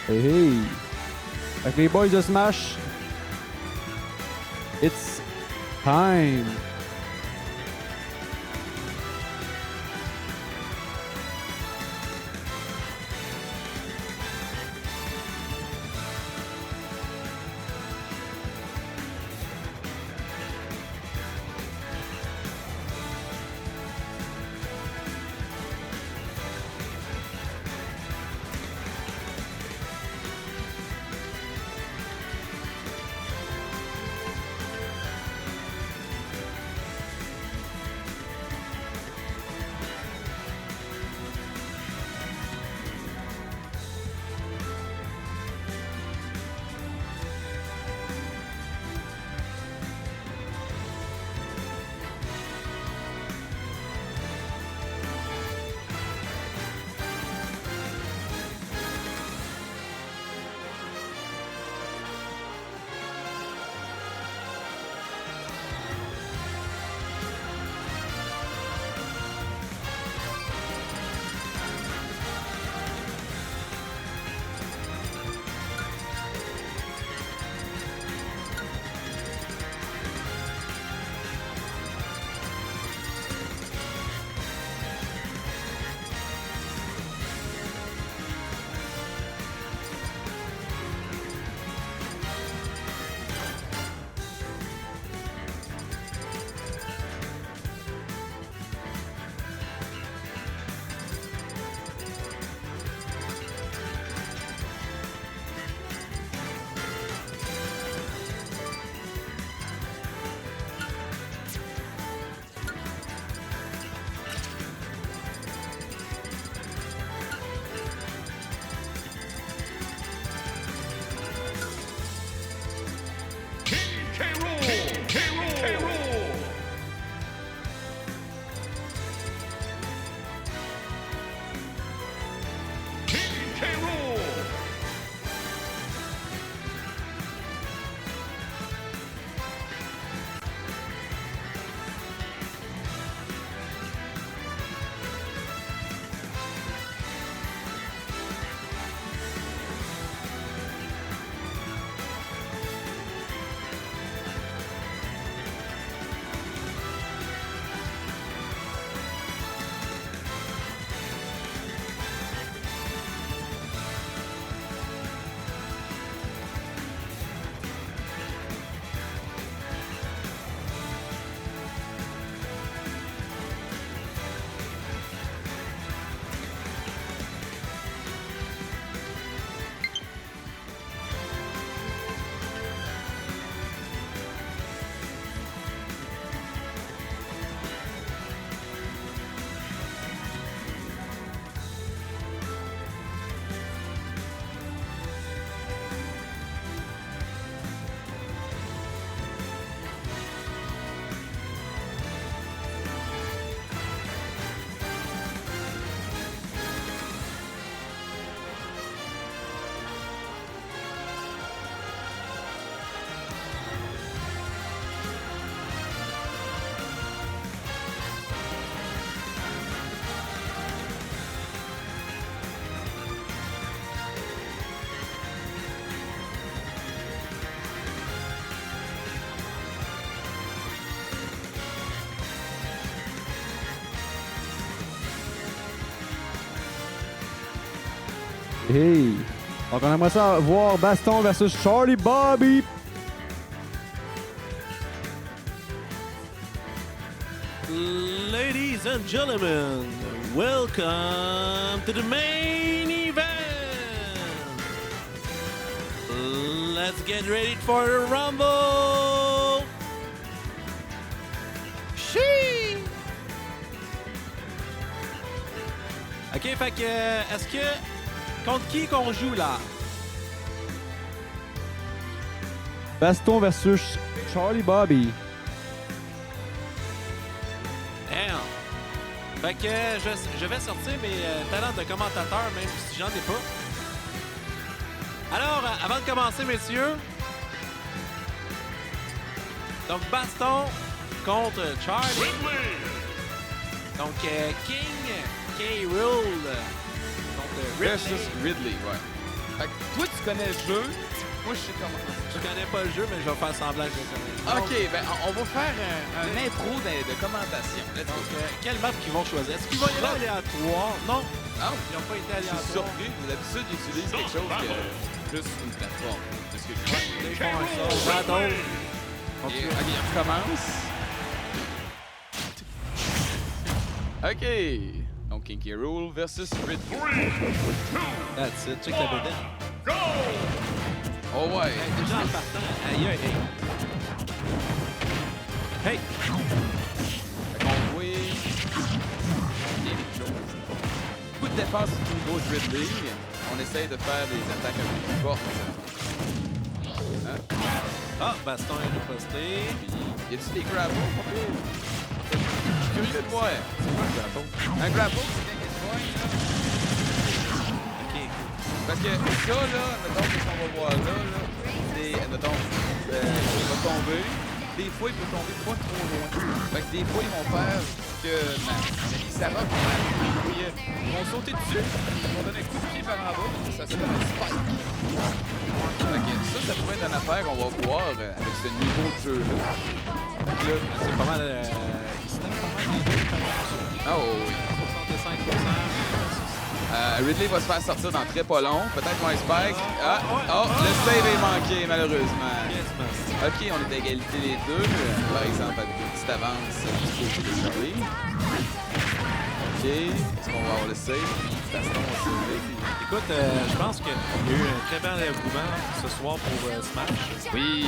Hey, hey! Avec les boys de Smash, it's time! Hey! Donc on aimerait ça voir Baston versus Charlie Bobby! Ladies and gentlemen, welcome to the main event! Let's get ready for the Rumble! Shee! Ok, fait que, est-ce que, contre qui qu'on joue là? Baston versus Charlie Bobby. Damn! Fait que je vais sortir mes talents de commentateur, même si j'en ai pas. Alors, avant de commencer, messieurs, donc Baston contre Charlie. Donc, King K. Rool contre Ridley. Versus Ridley, ouais. Fait que toi, tu connais le jeu. Moi, je sais comment. Je connais pas le jeu, mais je vais faire semblant que je le connais. OK, ben on va faire un intro de commentation. Let's go. Donc, quelle map qu'ils vont choisir? Est-ce qu'ils vont y aller aléatoire? Non, Ah, ils n'ont pas été je suis aléatoires. surpris. D'habitude, ils utilisent quelque chose que plus une plateforme. Parce que Ils font ça. Battle. OK, on commence. OK. Donc, Kinky Rule versus Ridley. That's it. Check la bédaine. Oh ouais. Hey, déjà en partant. Aïe, aïe, hey. Hey! Fait qu'on voit bien les choses. Beaucoup de défense au niveau de Ridley. On essaye de faire des attaques un peu plus fortes. Hein? Ah, baston est riposté. Y a-tu des grapples? Pas pire. Je suis curieux de voir. C'est quoi le grapple? Un grapple, c'est bien qu'il soit, là. Ok. Parce que ça, là, mettons, que on va voir là, c'est, mettons, il va tomber. Des fois, il peut tomber pas trop loin. Fait que des fois, ils vont faire que ma ami Sarah, ils vont sauter dessus, ils vont donner un coup de pied par en bas, ça s'appelle un spike. Fait que ça pourrait être une affaire qu'on va voir avec ce niveau de jeu-là. Fait que là, C'est pas mal. Il se tape pas mal les deux. oh oui. 65%. Ridley va se faire sortir dans très pas long. Peut-être moins spike. Ah, oh, le save est manqué, malheureusement. Yes, man. OK, on est à égalité les deux. Par exemple, avec une petite avance jusqu'au bout de Charlie. OK, est-ce qu'on va avoir le save? Baston va sauver. Écoute, je pense qu'il y a eu un très bel engouement ce soir pour Smash. Oui.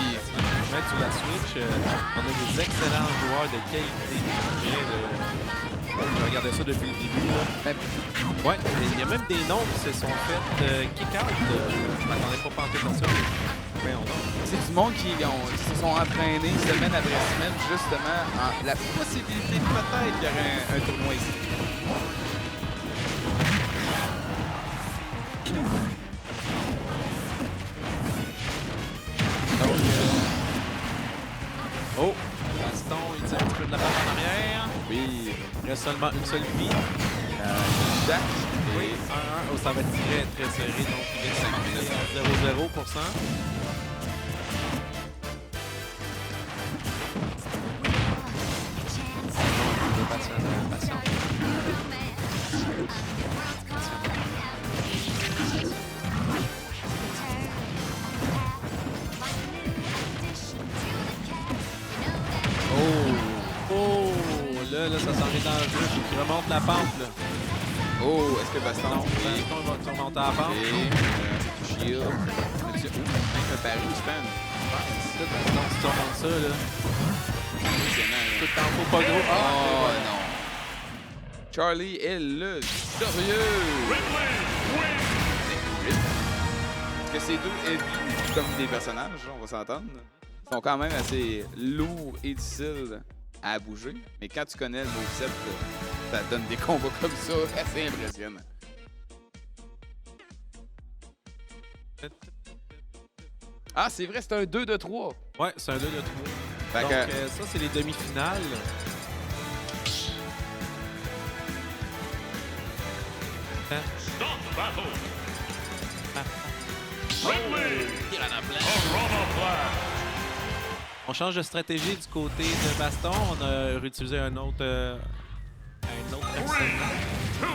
Même sur la Switch, on a des excellents joueurs de qualité. Je regardais ça depuis le début. Là. Ouais, il y a même des noms qui se sont fait kick-out. Je m'attendais pas pantoute comme ça. Mais on a. C'est du monde qui se sont entraînés semaine après semaine, justement, en la possibilité peut-être qu'il y aurait un tournoi ici. Donc, oh, Baston, il tire un petit peu de la balle en arrière. Oui. Il reste seulement une seule vie. Jack. Oui, 1-1. Oh, ça va être très, très serré. Donc, il est 0-0%. Oh, là, ça s'en est dans le jeu. Il remonte la pente, là. Oh, est-ce que Baston... Baston va remonter la pente. Et shield. Même un pari, je pense. Baston, si tu remontes ça, là. Tout le temps, faut pas gros. Oh non. Charlie est le victorieux. Est-ce que ces deux heavy comme des personnages, on va s'entendre, sont quand même assez lourds et difficiles à bouger. Mais quand tu connais le moveset, ça donne des combats comme ça assez impressionnants. Ah, c'est vrai, c'est un 2 de 3. Ouais, c'est un 2 de 3. Fait Donc, que, ça, c'est les demi-finales. On change de stratégie du côté de Baston. On a réutilisé un autre personnage.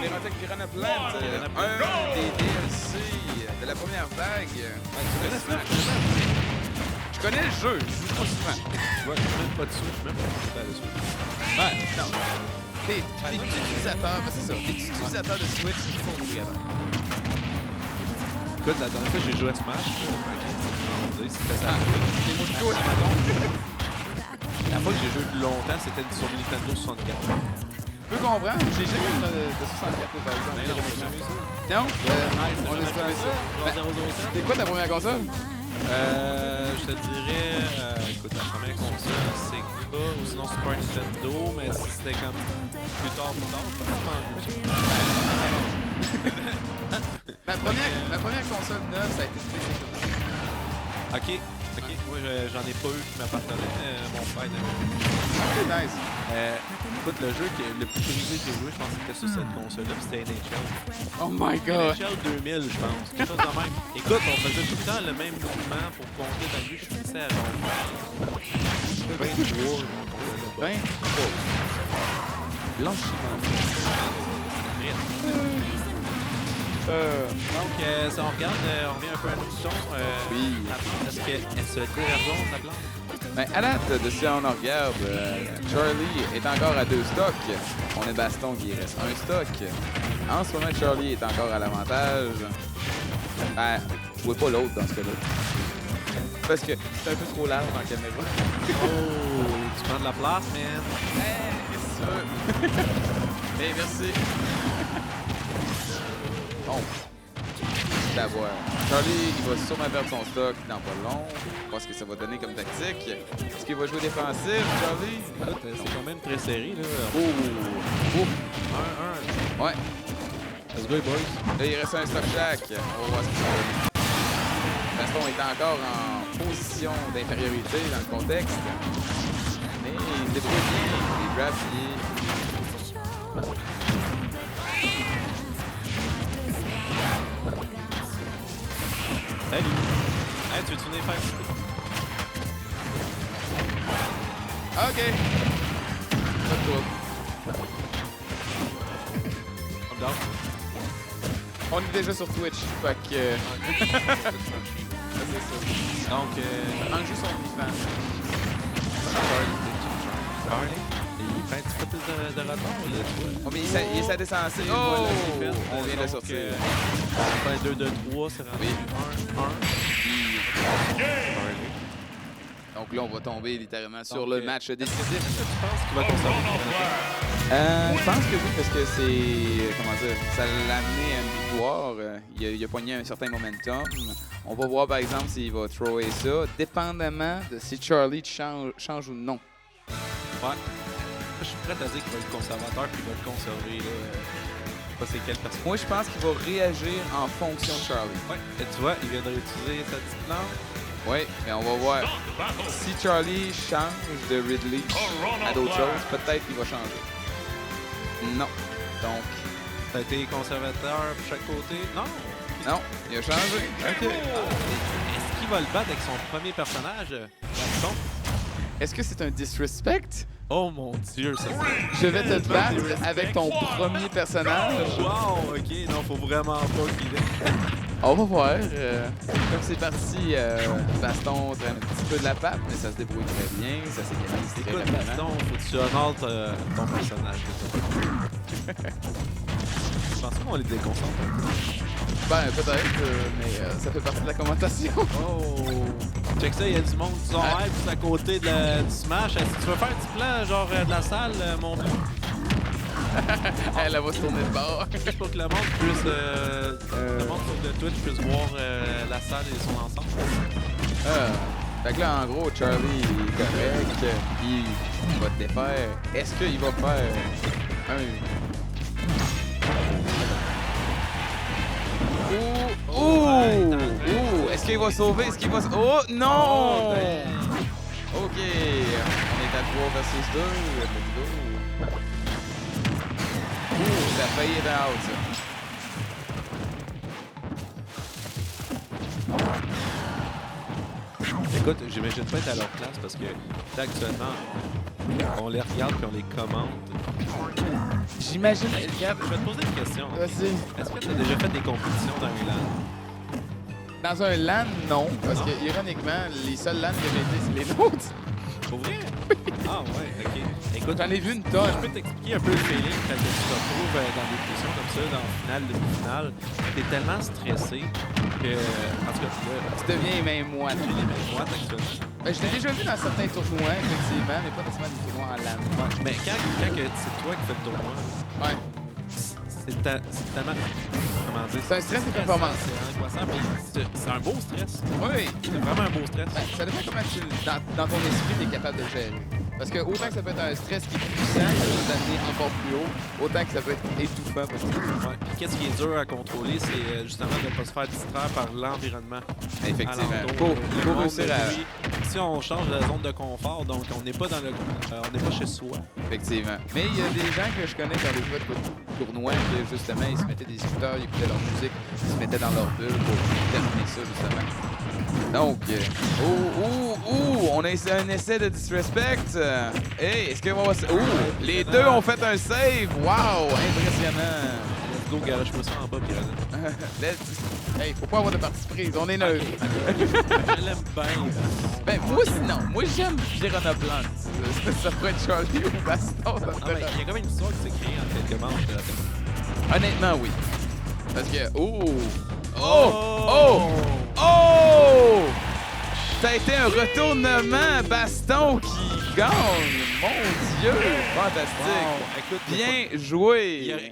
Pyrotech Piranha Plant, un des DLC de la première vague. Je connais le jeu, je joue pas souvent. Ouais, je suis même pas dessus. Je suis même pas dessus. Ouais, non. Des utilisateurs, ben c'est ça, des utilisateurs de Switch, il faut ouvrir avant. Écoute, la dernière fois que j'ai joué à Smash, c'était ça. Et moi, je joue à La fois que j'ai joué plus longtemps, c'était sur Nintendo 64. Je peux comprendre, j'ai jamais eu de 64 par exemple. Mais non, j'ai jamais eu ça. Non? On a jamais ça. C'est quoi ta première console? Je te dirais, écoute, la première console, c'est Sega ou sinon Super Nintendo, mais c'était comme plus tard, Ma première console neuve, ça a été PlayStation. Ok, Ok, moi j'en ai pas eu qui m'appartenait. Mon frère avait. Ok, nice. Écoute, le jeu le plus prisé que j'ai joué, je pense que c'était sur cette console-là, puis c'était NHL. Oh my god. NHL 2000, je pense. Quelque chose de même. Écoute, on faisait tout le temps le même mouvement pour compter dans le but. Je finissais à genre 23. Ben, blanchiment. Donc, si on regarde, on revient un peu à notre son. Oui. La plante, est-ce qu'elle se dévergonce, la plante? Ben, à date, de ce qu'on regarde, Charlie est encore à 2 stocks. On a Baston qui reste 1 stock. En ce moment, Charlie est encore à l'avantage. Ben, je vois pas l'autre dans ce cas-là. Parce que c'est un peu trop large dans la caméra. Oh, tu prends de la place, man. Qu'est-ce que tu veux? Hey, merci. Bon. D'abord, Charlie, il va sûrement perdre son stock dans pas long. Voir ce que ça va donner comme tactique. Est-ce qu'il va jouer défensif, Charlie? Écoute, c'est quand même très serré, là. Oh! 1-1. Ouais. Let's go, boys. Là, il reste un stock chaque. On va voir ce que ça va donner. Baston est encore en position d'infériorité dans le contexte. Mais il débrouille bien. Il grab bien. Salut. Hey, tu veux-tu venir faire? OK. Pas de trouble. I'm down. On est déjà sur Twitch. Fait que... c'est ça. Donc, En jeu son fan. Charlie, il fait un petit peu plus de retard, là, tu vois. Oh, mais il est sa descente. Et Oh! voilà, c'est fait. On vient de Donc, sortir. Enfin, 2 de 3, c'est rendu Oui. 1-1. Donc là, on va tomber littéralement sur Donc, le match décisif. Est-ce que tu penses qu'il va conserver le Je pense que oui, parce que c'est... Comment dire? Ça l'a amené à une victoire. Il a pogné un certain momentum. On va voir, par exemple, s'il va thrower ça, dépendamment de si Charlie change ou non. Ouais. Je suis prêt à dire qu'il va être conservateur puis qu'il va le conserver. Là. Je sais pas c'est quelle personne. Moi, je pense qu'il va réagir en fonction de Charlie. Ouais. Et tu vois, il vient de réutiliser sa petite plante. Oui, mais on va voir. Si Charlie change de Ridley à d'autres choses, peut-être qu'il va changer. Non. Donc, Ça a été conservateur pour chaque côté. Non. non, il a changé. OK. Est-ce qu'il va le battre avec son premier personnage, Gaston? Est-ce que c'est un disrespect? Oh mon Dieu, ça Je vais te battre avec ton premier personnage. Wow, OK. Non, faut vraiment pas qu'il ait. On va voir. Comme c'est parti, Baston traîne un petit peu de la patte, mais ça se débrouille très bien. Ça s'égalise très Écoute, rapidement. Gaston, faut que tu honores ton personnage. Je pense qu'on les déconcentre. Ben, peut-être, mais ça fait partie de la commentation. Oh! Check ça, il y a du monde qui sont Ah. juste à côté du Smash. Est-ce que tu veux faire un petit plan, genre de la salle, mon frère? Elle va se tourner de bord. Juste pour que le monde puisse. Le monde sur le Twitch puisse voir la salle et son ensemble. Fait que là, en gros, Charlie est correct. Il va te défaire. Est-ce qu'il va faire un... Ouh! Ouh! Est-ce qu'il va sauver? Est-ce qu'il va... Oh! Non! Oh, damn. OK. On est à 3 versus 2. Let's go. Ouh! Ça a failli être out, ça. Écoute, j'imagine pas être à leur place parce que là, actuellement, on les regarde puis on les commente. J'imagine... Gab, je vais te poser une question. Vas-y. Est-ce que tu as déjà fait des compétitions dans un LAN? Dans un LAN, non. Parce Non? que, ironiquement, les seuls LAN que j'ai été, c'est les nôtres. Pour vrai? Ah ouais, ok. Écoute, J'en ai vu une je tonne. peux t'expliquer un peu le feeling quand tu te retrouves dans des positions comme ça, dans le final, demi-finale. T'es tellement stressé que, en tout cas, là, Tu deviens même moine. tu les mêmes moites actuellement. Ben, je l'ai déjà vu dans certains tournois, effectivement, mais pas nécessairement des tournois en LAN. Mais quand c'est toi qui fais le tournoi, Ouais. c'est tellement... Comment dire? C'est un stress de performance. C'est angoissant, mais c'est un beau stress. Oui. C'est vraiment un beau stress. Ben, ça dépend comment tu, dans ton esprit, tu es capable de gérer. Parce que autant que ça peut être un stress qui est puissant, qui va t'amener encore plus haut, autant que ça peut être étouffant. Parce que... Ouais. Puis qu'est-ce qui est dur à contrôler, c'est justement de ne pas se faire distraire par l'environnement. Effectivement. Alentour. Il faut Le monde réussir de à... nuit, si on change de zone de confort, donc on n'est pas dans le, on n'est pas chez soi. Effectivement. Mais il y a des gens que je connais dans les jeux de tournois que justement, ils se mettaient des écouteurs, ils écoutaient leur musique, ils se mettaient dans leur bulle pour terminer ça, justement. Donc, on a un essai de disrespect. Hey, est-ce qu'on va... Les deux ont fait un save. Wow, impressionnant. Let's go, garage-moi ça en bas, Piranha. Hey, faut pas avoir de partie prise, on est neutre. Je l'aime bien. Ben, moi aussi, non. Moi, j'aime Piranha Plant. Ça pourrait être Charlie ou Baston. Ah, mais il y a quand même une histoire qui s'est créée en quelques manches. Honnêtement, oui. Parce que... Ça a été un retournement Baston qui gagne. Mon Dieu, fantastique. Wow. Écoute, Bien joué.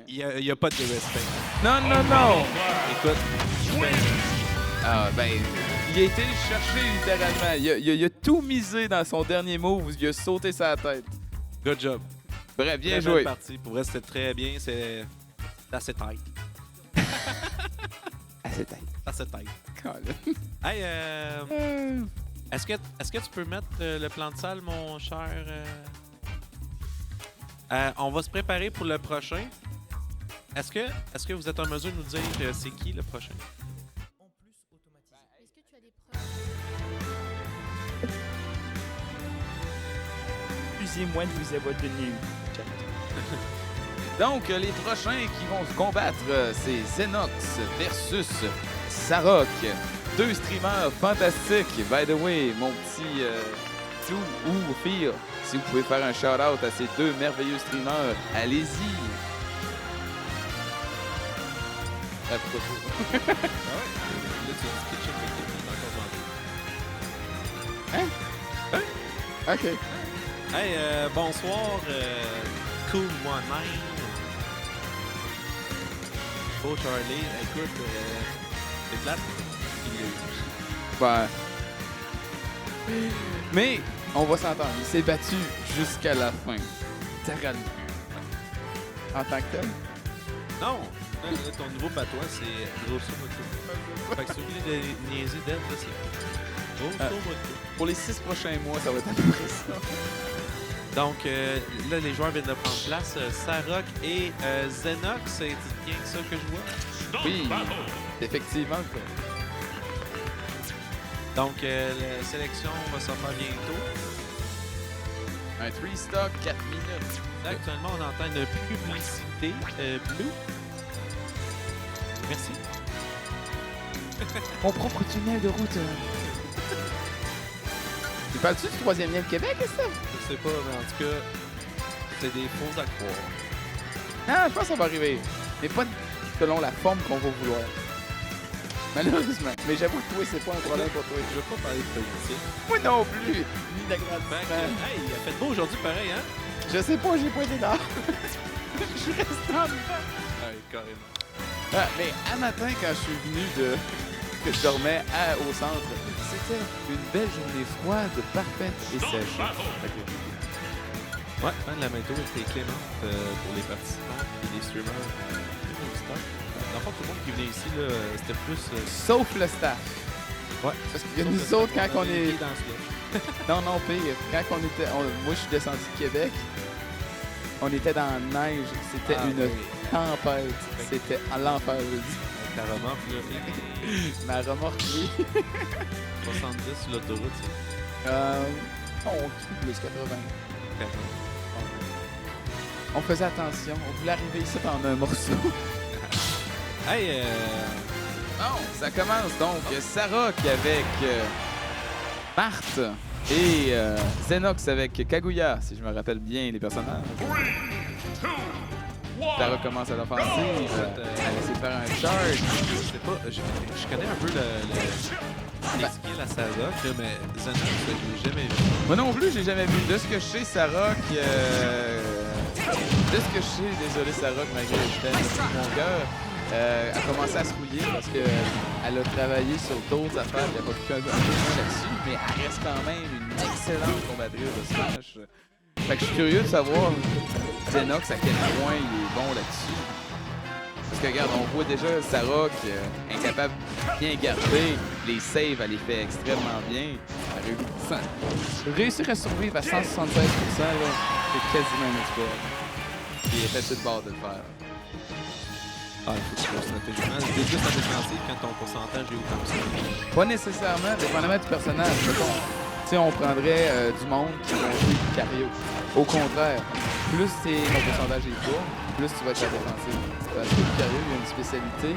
il y a pas de respect. Non. Écoute, Ah, ben, il a été le chercher littéralement. Il a tout misé dans son dernier move. Il a sauté sa tête. good job. Bref, bien Très joué. belle partie. Pour vrai, c'était très bien. C'est assez tight. Assez tête. Assez tight. Hey, est-ce que tu peux mettre le plan de salle, mon cher? On va se préparer pour le prochain. Est-ce que vous êtes en mesure de nous dire c'est qui le prochain? Est-ce que tu as des preuves? Excusez-moi de vous avoir donné une chat. Donc, les prochains qui vont se combattre, c'est Xenox versus Sarok. Deux streamers fantastiques. By the way, mon petit Chou ou Fear, si vous pouvez faire un shout-out à ces deux merveilleux streamers, allez-y. Ah, pourquoi pas? Ah ouais? Là, tu as dit Kitchen McKinney, encore vendu. OK. Hey, bonsoir, Cool One Nine. Oh, Charlie, écoute, c'est plate. Il l'a eu. Ouais. Mais, on va s'entendre, il s'est battu jusqu'à la fin. Littéralement. En tant que tel. Non! Là, ton nouveau patois, c'est Grosso Moto. Fait que si vous voulez de niaiser d'elle, là, c'est Grosso Moto. Pour les 6 prochains mois, ça va être à peu près ça. Donc, là, les joueurs viennent de prendre place. Sarok et Xenox, c'est bien ça que je vois? Oui, effectivement. Quoi. Donc, la sélection va se faire bientôt. Un 3-stock, 4 minutes. Là, actuellement, on entend une publicité Blue. Merci. Mon propre tunnel de route. Tu parles-tu du 3e lien de Québec, est-ce que Je sais pas, mais en tout cas, c'est des faux à croire. Ah, je pense que ça va arriver. Mais pas selon la forme qu'on va vouloir. Malheureusement. Mais j'avoue que toi, c'est pas un problème pour toi. Je veux pas parler de politique. Moi non plus. Ni Fait que, d'agrandissement. hey, il a fait beau aujourd'hui, pareil, hein? Je sais pas, j'ai pas été là. Je suis resté en dedans. Ouais, carrément. Ah, mais à matin, quand je suis venu que je dormais au centre, c'était une belle journée froide, parfaite et sèche. Ouais, la météo était clémente pour les participants et les streamers. Dans le fond, tout le monde qui venait ici, là, c'était plus... Sauf le staff. Ouais. Parce que nous autres, quand on est... dans ce slush. Non, pire. Quand on était... Moi, je suis descendu de Québec. On était dans la neige. C'était une tempête. C'était à l'enfer, je dis. Ta remorque, là, Ma remorque, oui. 70 sur l'autoroute, c'est On trouve plus 80. carrément. On faisait attention. On voulait arriver ici en un morceau. Hey, Bon, ça commence donc. Sarok avec Marthe et Xenox avec Kaguya, si je me rappelle bien les personnages. Sarok commence à l'offensive. Elle essaie de faire un charge. je sais pas, je connais un peu les skills à Sarok, là, mais Xenox, je l'ai jamais vu. Moi non plus, j'ai jamais vu. De ce que je sais, Sarok... De ce que je sais, désolé Sarok, malgré que je t'aime de tout mon cœur, a commencé à se rouiller parce qu'elle a travaillé sur d'autres affaires. Il n'y a pas pu faire un peu plus là-dessus, mais elle reste quand même une excellente combattrice de Smash. Fait que je suis curieux de savoir Xenox à quel point il est bon là-dessus. Parce que regarde, on voit déjà Sarok incapable de bien garder. Les saves, elle les fait extrêmement bien. Réussir à survivre à 176%, là, c'est quasiment un exploit. Puis il était sur le bord de le faire. Ah, il faut que tu fasses intelligent. C'est juste en défensive quand ton pourcentage est haut comme ça. Pas nécessairement, dépendamment du personnage. Mettons, tu sais, on prendrait du monde qui vont jouer du Cario. Au contraire, plus ton pourcentage est bas, plus tu vas être à la défensive. Parce que le Cario, il y a une spécialité où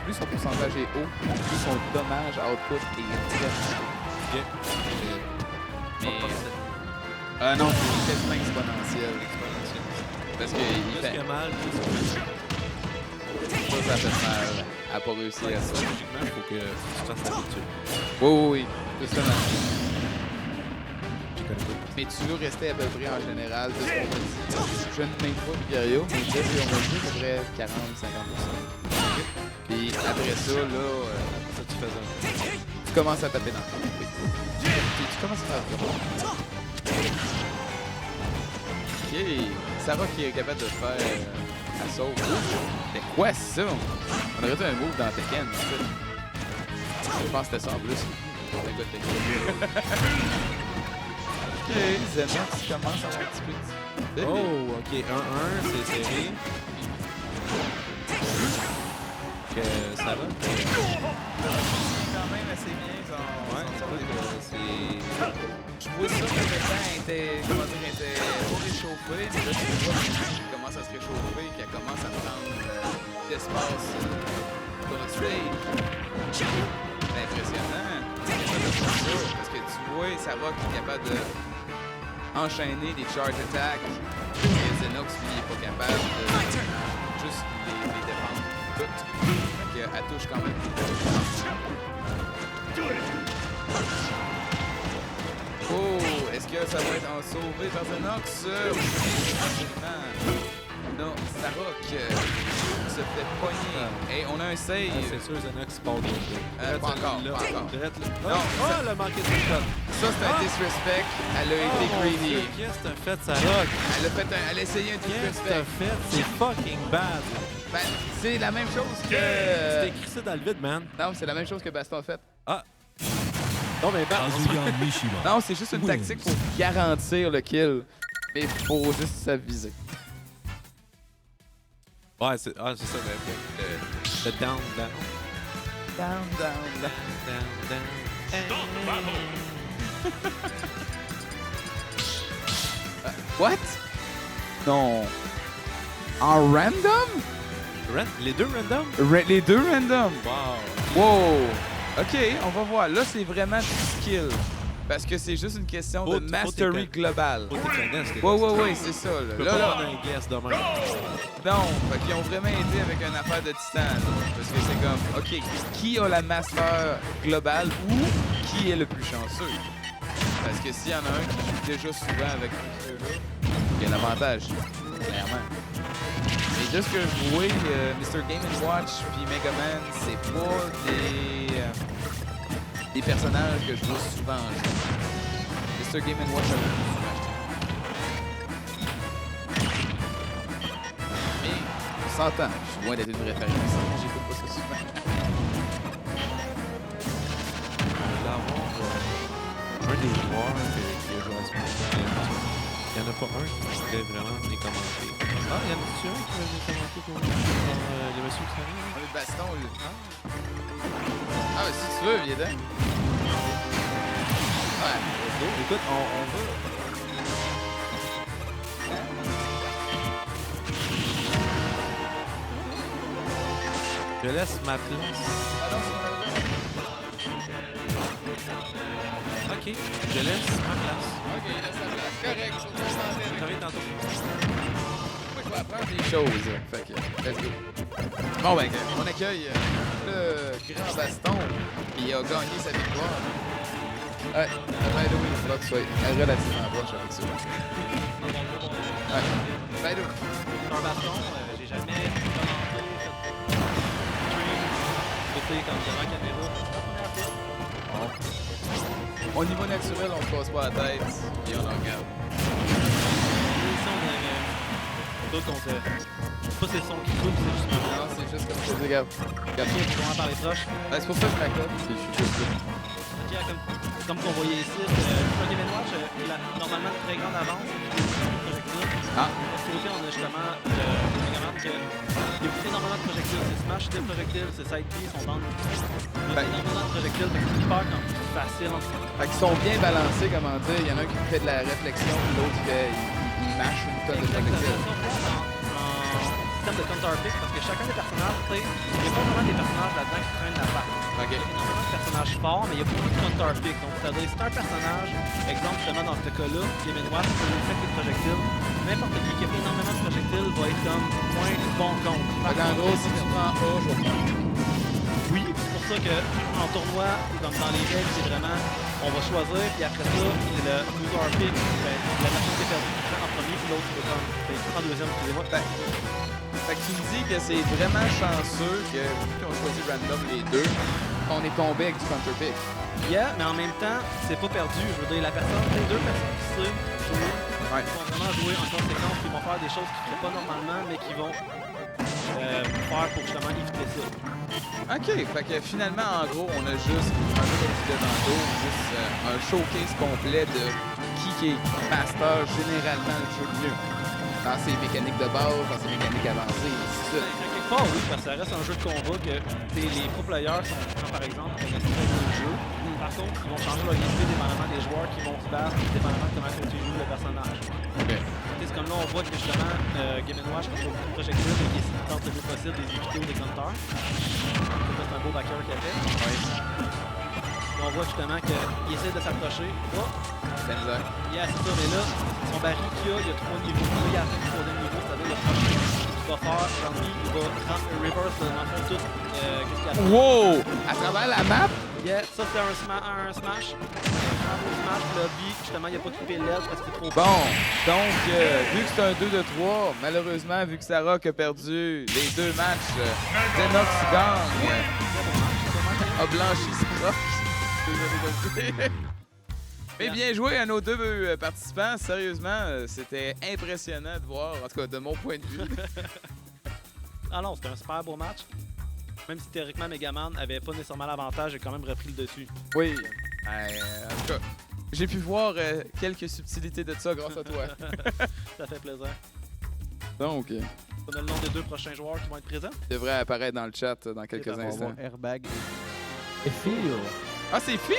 plus son pourcentage est haut, plus son dommage output est très Ok. Mais... non, c'est quasiment exponentiel. Parce qu'il Plus fait... que mal, plus Ça fait mal à pas réussir à ça. logiquement, il faut que tu fasses l'habitude. Oui, justement. Je connais pas. Mais tu veux rester à peu près en général de ce qu'on m'a dit. Je ne m'aime pas le Gario, mais de ce qu'on m'a dit, c'est vrai 40-50%. Puis après ça, là, Ça, tu fais ça. tu commences à taper dans le fond. Oui. Puis tu commences à faire ça. OK. Sarah qui est capable de faire la sauve. C'est quoi ça? On aurait dû un move dans Tekken. Je pense que c'était ça en plus. C'est un gars de Tekken. OK, Xenox commence à avoir un petit peu de... Oh, ok. 1-1, c'est serré. Que ça va? quand même assez bien. Ouais, c'est... Je vois ça que le temps était, comment dire, était pas réchauffé, mais là, tu vois qu'elle commence à se réchauffer, qu'elle commence à prendre l'espace sur le stage. C'est impressionnant. Parce que tu vois, Sarah qui est capable de enchaîner des charge attacks, et Xenox, lui, n'est pas capable de juste les défendre toutes. Fait qu'elle touche quand même. Oh, est-ce que ça va être en sauvé par Xenox? Oui, absolument. Non, Sarok se fait pogner. Et on a un save. C'est sûr, Xenox part de là. Pas encore, Là. pas encore. Direct là. Non, Ah, elle a manqué de shot. Ça, c'est un disrespect. Elle a été greedy. Qu'est-ce que t'as fait, Sarok? Elle a essayé un Qu'est-ce que disrespect. t'as fait? C'est fucking bad. Ben, c'est la même chose Tu que... t'es écrit ça dans le vide, man. Non, c'est la même chose que Baston a fait. Ah. Non, mais bad. Kazuya Mishima. Non, c'est juste une tactique pour garantir le kill. Mais il faut juste s'aviser. Ouais, c'est ça, mais le down, down. Down, down, down. Down, down. What? Non. En random? Les deux random? Les deux random. Wow. Wow. OK, on va voir. Là, c'est vraiment du skill. Parce que c'est juste une question de mastery globale. Faut que tu connaisses, Ouais, c'est ça. Tu peux Là, pas là. prendre un guess demain. Non, fait qu'ils ont vraiment été avec une affaire de titan. Là. Parce que c'est comme, OK, qui a la master globale ou qui est le plus chanceux? Parce que s'il y en a un qui joue déjà souvent avec ceux-là, il y a l'avantage, clairement. Mais de ce que je vois, Mr. Game & Watch puis Mega Man, c'est pas des personnages que je vois souvent en jeu. Mr. Game & Watch a le plus souvent acheté. Mais on s'entend, je suis loin d'être une référence. J'écoute pas ça souvent. Un des joueurs qui a joué à ce jeu, il n'y en a pas un qui voulait vraiment les commenter. Ah, il y en a-tu un qui veut les commenter pour les messieurs qui arrivent? Le baston, lui. Ah, mais si tu veux, viens dedans. Ouais. Écoute, on va... Je laisse ma place. Ok, je laisse ma place. Ok, laisse la place. Correct, je suis concentré. Je reviens tantôt. Moi, je vais apprendre des choses. Fait que, let's go. Bon, ben, on accueille le grand baston qui a gagné sa victoire. Ouais, by the way, il faudra que tu sois relativement proche avec ça. Ouais, by the way. Un baston, j'ai jamais commenté, comme devant la caméra. Au niveau naturel, on se casse pas la tête et on en regarde. Tout, donc, c'est pas ces sons qui coupent, c'est juste Non, c'est juste comme ça. Regarde. Regarde. tu vas en parler proche. C'est pour ça que je m'accorde. Je suis juste là. Ok, comme qu'on voyait ici, le Game & Watch, il a normalement une très grande avance. Ah. De ce côté, on a justement le Megaman qui a énormément de projectiles. C'est smash, des projectiles, c'est side B, son bande. Il y a énormément de projectiles, donc c'est hyper facile. Fait qu'ils sont bien balancés, comment dire. Il y en a un qui fait de la réflexion, puis l'autre il mâche une tonne de projectiles. En système de counter-pick, parce que chacun des personnages, tu sais, il n'y a pas vraiment des personnages là-dedans qui traînent la patte. Ok. Il y a énormément de personnages forts, mais il y a beaucoup de counter-pick. Donc, c'est-à-dire, c'est un personnage, exemple, justement, dans ce cas-là, Game & Watch, qui peut faire des projectiles. N'importe qui a fait énormément de projectiles va être comme point bon compte. Fait qu'en gros, si tu prends A, je vais prendre. Oui, c'est pour ça qu'en tournoi, comme dans les règles, c'est vraiment, on va choisir, puis après ça, le loser pick, la personne qui est perdue qui prend en premier, puis l'autre qui prend en deuxième, excusez-moi. Fait que tu me dis que c'est vraiment chanceux que, vu qu'ils ont choisi random les deux, on est tombé avec du counter-pick. Yeah, mais en même temps, c'est pas perdu. Je veux dire, les deux personnes qui savent jouer, Ouais. vont vraiment jouer en conséquence, puis vont faire des choses qu'ils ne feraient pas normalement, mais qui vont faire pour justement éviter ça. Ok, fait que finalement, en gros, on a juste un peu comme tu disais tantôt, juste un showcase complet de qui est master généralement le jeu mieux. Dans ses mécaniques de base, dans ses mécaniques avancées, et ainsi de suite. Quelque part, oui, parce que ça reste un jeu de combat que les pro players sont, par exemple, on a très bon jeu. Par contre, ils vont changer leur gameplay dépendamment des joueurs qui vont se battre, dépendamment de comment tu joues le personnage. Okay. C'est comme là, on voit que justement, Game & Watch a beaucoup de projectiles et qui tente le plus possible des éviter ou des counters. C'est un beau backer qu'il a fait. Ouais. Et on voit justement qu'il essaie de s'approcher. Oh! C'est misère. Yeah, c'est ça, mais là, son baril qu'il a, il y a 3 niveaux. Là, il a atteint le 3e niveau, c'est-à-dire le prochain. Il va faire, dans lui, il va reverse, dans le fond, tout. Qu'est-ce qu'il y a? Wow! À travers la map? Yeah, ça c'est un smash. Un beau smash, là, lui, justement, il a pas coupé l'aile parce que c'est trop Bon, donc, vu que c'est un 2 de 3, malheureusement, vu que Sarah a perdu les deux matchs, Zenox gagne, a blanchi ce croche. Désolé de le dire. Mais bien joué à nos deux participants. Sérieusement, c'était impressionnant de voir, en tout cas de mon point de vue. Ah non, c'était un super beau match. Même si théoriquement Megaman avait pas nécessairement l'avantage, j'ai quand même repris le dessus. Oui. En tout cas, j'ai pu voir quelques subtilités de ça grâce à toi. Ça fait plaisir. Donc, On a le nom des deux prochains joueurs qui vont être présents. devrait apparaître dans le chat dans quelques parfait. instants. Airbag. Et Phil. Ah, c'est Phil!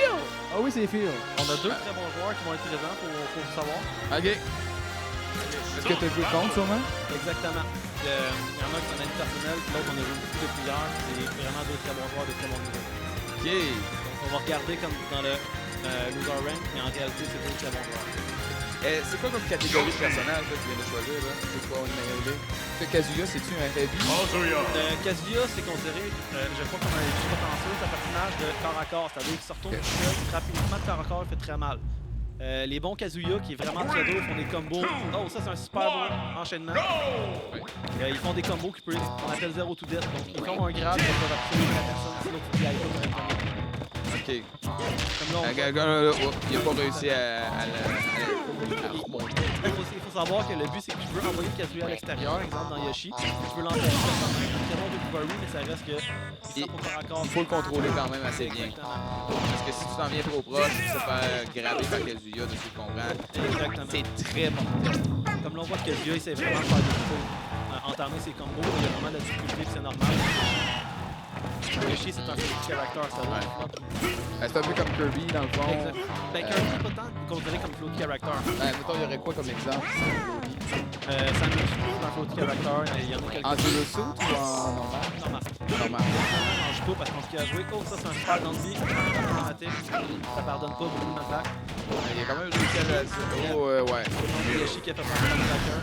Ah oui, c'est Phil. On a deux très bons joueurs qui vont être présents pour le savoir. OK. Est-ce que tu as joué contre, sûrement? Exactement. Il y en a qui sont un ami personnel, puis l'autre on a joué beaucoup depuis hier. C'est vraiment deux très bons joueurs de très bon niveau. OK. Donc on va regarder comme dans le loser rank, mais en réalité c'est deux très bons joueurs. C'est quoi comme catégorie de personnage là, que tu viens de choisir? Là? C'est quoi, on est arrivé? Kazuya, c'est-tu un heavy? Kazuya, c'est considéré, je crois comme un heavy potentiel, c'est un personnage de corps à corps, c'est-à-dire qu'il se retourne tout seul, rapidement de corps à corps, il fait très mal. Les bons Kazuya qui est vraiment très dur font des combos. Oh, ça c'est un super bon enchaînement. Ils font des combos qui peuvent, on appelle 0 to death. Donc ils font un grade qui peuvent absolument la personne, sinon tu n'y ailles pas pour être premier. OK. Comme là, Il n'a pas réussi à remonter. il faut savoir que le but c'est que tu veux envoyer Kazuya à l'extérieur, exemple dans Yoshi. Tu veux l'enterrer c'est bon de recovery, mais ça reste que Il ça pour corps à corps. faut le contrôler quand même assez bien. Exactement. Parce que si tu t'en viens trop proche, tu te faire grabber par Kazuya, de ce que je comprends. Exactement. C'est très bon. Comme là on voit que Kazuya essaie vraiment de faire des combos, entamer ses combos, il y a vraiment de la difficulté, c'est normal. Yoshi c'est un petit caractère, ça va. C'est un peu comme Kirby dans le fond. Exact. Ben Kirby pas tant considéré comme float character. Mettons, il y aurait quoi comme exemple? Samus c'est un float character, il y en a quelques-uns. En solo suit ou en normal? Normal. Normal. On joue pas parce qu'on a joué. Oh, ça c'est un super dandy, automatique. Ça pardonne pas beaucoup de attaque. Il a quand même réussi à le... Oh, ouais. Yoshi qui a fait faire un attaqueur.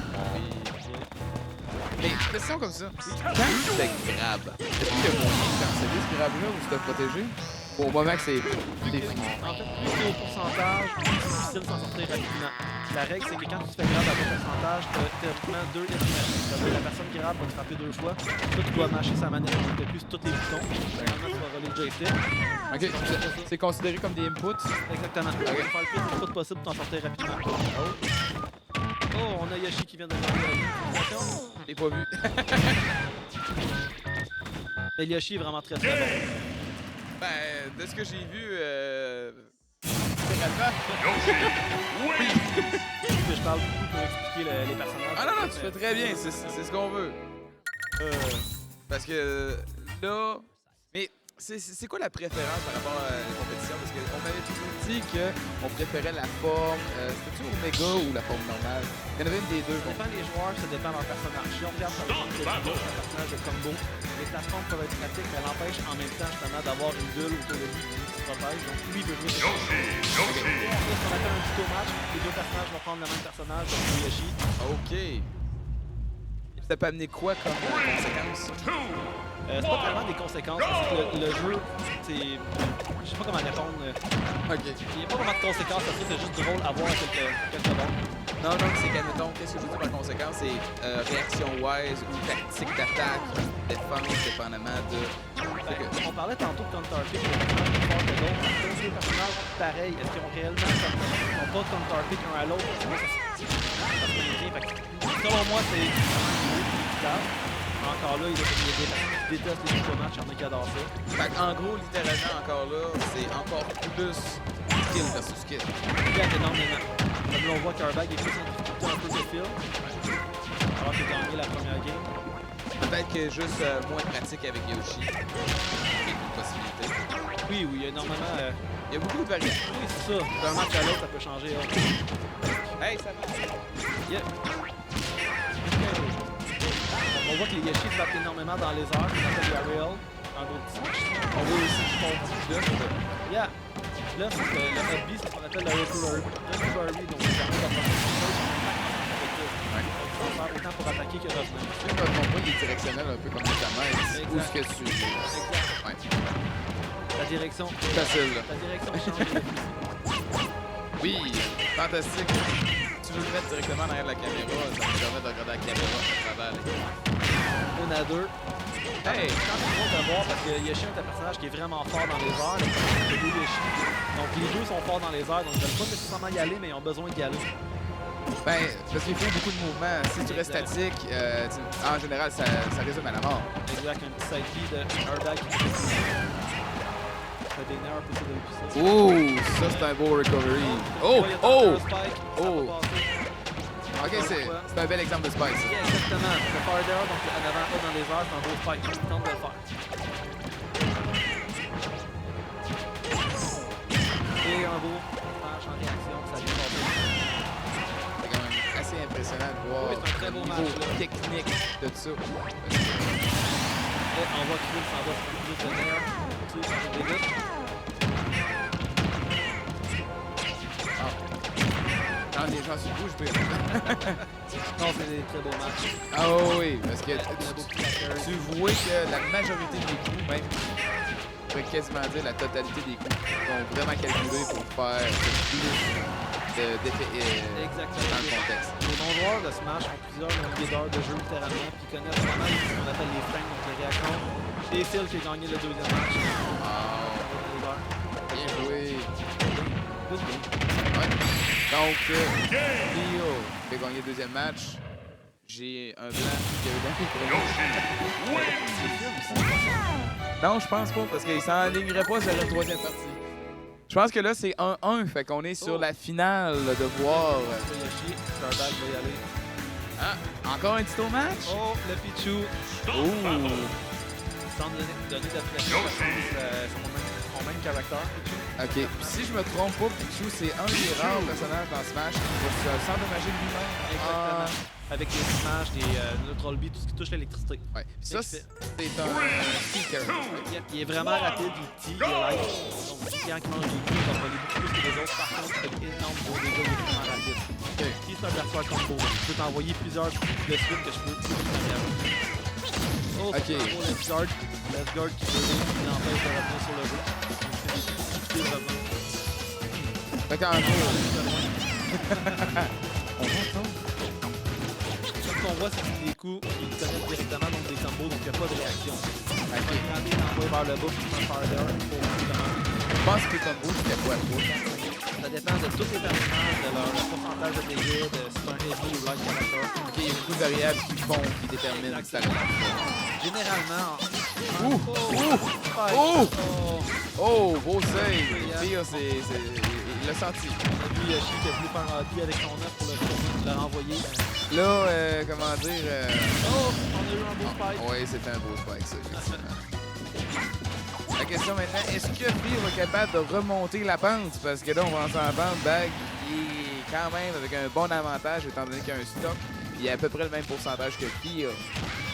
Mais question comme ça. Quand tu te grabes, est-ce qu'il y a moyen de canceller ce grab-là ou de te protéger? Au moment que c'est défini. En fait, plus c'est au pourcentage, plus c'est difficile de s'en sortir rapidement. La règle, c'est que quand tu te fais grab à bon pourcentage, tu as théoriquement 2 hits match. C'est-à-dire la personne qui grab va te frapper 2 fois. Toi, tu dois mâcher sa manette. Tu appuies sur tous les boutons. Finalement, tu vas voler le joystick. OK. C'est considéré comme des inputs? Exactement. Tu vas faire le plus d'input possible pour t'en sortir rapidement. Oh, Oh, on a Yoshi qui vient de gagner. Je l'ai pas vu. Mais Yoshi est vraiment très très bon. Ben, de ce que j'ai vu, littéralement. Que je parle beaucoup pour expliquer les personnages. Ah non, non, tu fais très bien, c'est ce qu'on veut. Parce que là. Mais c'est quoi la préférence par rapport à la compétition? Parce qu'on m'avait toujours dit qu'on préférait la forme. C'était-tu Omega ou la forme normale? Il y en avait une des deux. Ça dépend des joueurs, ça dépend de leur personnage. Si on regarde par exemple Goku, c'est un personnage de combo. Les plateformes peuvent être pratiques, mais l'empêche en même temps justement d'avoir une bulle autour de lui qui se protège. Donc lui, il veut jouer. On appelle un tuto match. Les deux personnages vont prendre le même personnage, donc Yoshi. OK. Ça peut amener quoi comme conséquence? C'est pas vraiment des conséquences, parce que le jeu, c'est... Je sais pas comment répondre. OK. Il n'y a pas vraiment de conséquences, ça c'est juste drôle à voir quelques secondes. Non, non, c'est qu'admettons, qu'est-ce que je veux dire par conséquence? C'est réaction-wise ou tactique d'attaque, défense, dépendamment de... On parlait tantôt de Counterpick, le personnage plus fort que l'autre. Tous les personnages pareils, est-ce qu'ils ont réellement ils n'ont pas Counterpick un à l'autre? Moi, ça se bien. Selon moi, c'est équitable. Encore là, il déteste les tuto matchs, il y en a qui adorent ça. Fait en gros, littéralement, encore là, c'est encore plus skill versus skill. Il gagne énormément. Comme là, on voit qu'Airbag est plus en difficulté un peu de fil. Alors qu'il a gagné la première game. Peut-être que juste moins pratique avec Yoshi. Il y a une possibilité. Oui, il y a énormément... Il y a beaucoup de variantes. Oui, c'est ça. D'un match à l'autre, ça peut changer. Hey, ça va! Yeah. On voit que les Yoshi se battent énormément dans les airs, ça s'appelle Ariel, en gros petit. On voit aussi qu'ils font du bluff. Yeah! Là, c'est que le hobby, c'est ce qu'on appelle le Reculery, donc ça permet d'approcher quelque chose avec eux. On peut faire autant pour attaquer que revenir. Si je me trompe pas, il est directionnel un peu comme ta main. Où est-ce que tu... Exact. Ouais. La direction. Facile, là. La direction change. Oui, fantastique. Tu veux le mettre directement derrière la caméra, ça me permet de regarder la caméra à travers les... On a deux. Hey! Quand c'est drôle de voir, parce que Yoshi est un personnage qui est vraiment fort dans les airs, les deux Yoshi. Donc les deux sont forts dans les airs, donc ils ne veulent pas nécessairement y aller, mais ils ont besoin d'y aller. Ben, parce qu'il faut beaucoup de mouvements. Si tu restes statique, en général, ça résume à la mort. Exact, un petit side B de Airbag qui fait des nerfs un peu depuis ça. Oh, ça c'est un beau recovery. Oh, Il y a oh! un spike, ça Oh. va passer. Ok, c'est un bel exemple de spike. Yeah, exactement. Le fire there, donc en avant, pas dans les airs, c'est un beau spike. Il tente de le faire. Et un beau smash en réaction, ça vient passer. C'est quand même assez impressionnant de voir Oui, c'est un très beau le match, niveau là. technique de ça. Là, on voit qu'il s'en va sur plus de nerfs. Tu sais, ça va vite. J'en suis bouche bée. Non, c'est des très beaux matchs. Ah oui, parce que tu vois que la majorité des coups, même, je pourrais quasiment dire la totalité des coups, sont vraiment calculés pour faire plus d'effets Exactement. dans le contexte. Les non-joueurs de Smash ont plusieurs milliers d'heures de jeu littéralement, puis ils connaissent vraiment ce qu'on appelle les frames, donc les réactions. C'est Phil qui a gagné le deuxième match. Wow, bien joué. Good game. Ouais. Donc, Leo fait gagner le deuxième match. J'ai un blanc qui avait gagné le premier. Non, je pense pas, parce qu'il s'enlignerait pas sur la troisième partie. Je pense que là, c'est 1-1, fait qu'on est sur la finale de voir. Yoshi, Airbag va y aller. Ah, encore un tuto match? Oh, le Pichu. Oh! Sans donner d'appréciation, son même caractère, Pichu. Ok, puis si je me trompe pas, Pichu, c'est un des rares personnages dans Smash qui va s'endommager lui-même. Exactement. Avec des smash, des neutral B, tout ce qui touche l'électricité. Ouais, puis ça, c'est un seeker. Il est vraiment rapide, il tire, il est light. Donc, quand il mange des coups, il va voler beaucoup plus que les autres. Par contre, il fait énorme gros dégâts, il est vraiment rapide. Ok. Si c'est un berserk combo, je peux t'envoyer plusieurs coups de suite que je peux tuer. Oh, c'est un gros left guard. Left guard qui peut l'empêche de revenir sur le jeu. C'est vraiment. Fait qu'en gros, Ce qu'on voit, c'est que des coups qui connectent directement, donc des combos, donc il n'y a pas de réaction. ok. Regardez, il envoie vers le bas, puis il fait un fire there pour vraiment. Je pense que le combo, c'était quoi, toi? Ça Ça dépend de tous les personnages, de leur pourcentage de dégâts, de si c'est un heavy ou light character. Ok, il y a beaucoup de variables qui font, qui déterminent si ça Généralement... Ouh! Spike. Oh! Oh! Oh, beau save! Pire, il l'a senti. Lui, je sais qu'il a voulu faire un hobby avec son œuf pour le renvoyer. Là, comment dire... Oh! On a eu un beau spike. Oui, c'était un beau spike, ça, effectivement. La question maintenant, est-ce que Fear est capable de remonter la pente? Parce que là, on va en s'entendre, Bag, il est quand même avec un bon avantage, étant donné qu'il y a un stock. Il a à peu près le même pourcentage que Fear.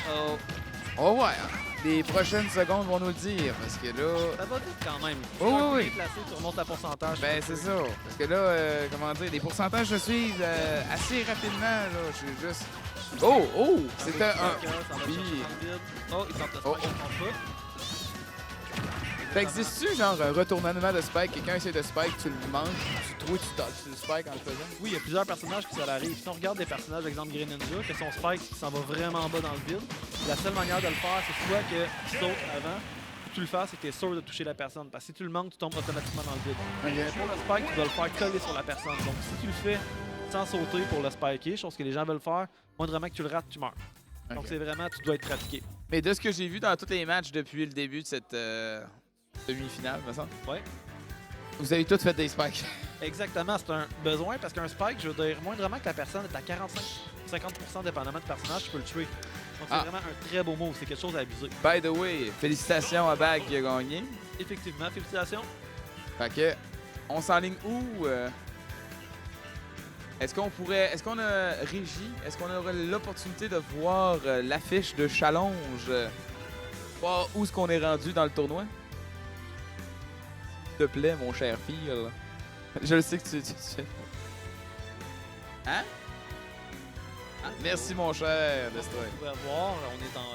Oh! On va voir. Les prochaines secondes vont nous le dire, parce que là... Ça va vite quand même. Oh, oui, oui. Placé, tu remontes la pourcentage. Ben, c'est ça. Parce que là, comment dire, les pourcentages se suivent assez rapidement, là. Je suis juste... Oh, oh! C'était un... Oui. Oh, il tente le spike, Oh, oh. il tente pas. Ça existe-tu, genre, un retournement de spike? Quelqu'un essaie de spike, tu le manques, tu le spike en le faisant? Oui, il y a plusieurs personnages qui ça l'arrive. Si on regarde des personnages, exemple Greninja, que son spike qui s'en va vraiment bas dans le vide, la seule manière de le faire, c'est soit que tu sautes avant, tu le fasses et tu es sûr de toucher la personne. Parce que si tu le manques, tu tombes automatiquement dans le vide. Pour le spike, tu dois le faire coller sur la personne. Donc si tu le fais sans sauter pour le spiker, chose que les gens veulent faire, moindrement que tu le rates, tu meurs. Donc c'est vraiment, tu dois être pratiqué. Mais de ce que j'ai vu dans tous les matchs depuis le début de cette demi-finale, me semble. Ouais. Vous avez tous fait des spikes. Exactement, c'est un besoin parce qu'un spike, je veux dire, moindrement que la personne est à 45-50% dépendamment du personnage, tu peux le tuer. Donc c'est vraiment un très beau move, c'est quelque chose à abuser. By the way, félicitations à Bag qui a gagné. Effectivement, félicitations. Fait que, on s'enligne où? Est-ce qu'on a Régie? Est-ce qu'on aurait l'opportunité de voir l'affiche de challenge? Voir où est-ce qu'on est rendu dans le tournoi? S'il te plaît, mon cher Phil. Je le sais que tu Hein? Ah, merci, mon cher Destroy. Vous pouvez voir, on est dans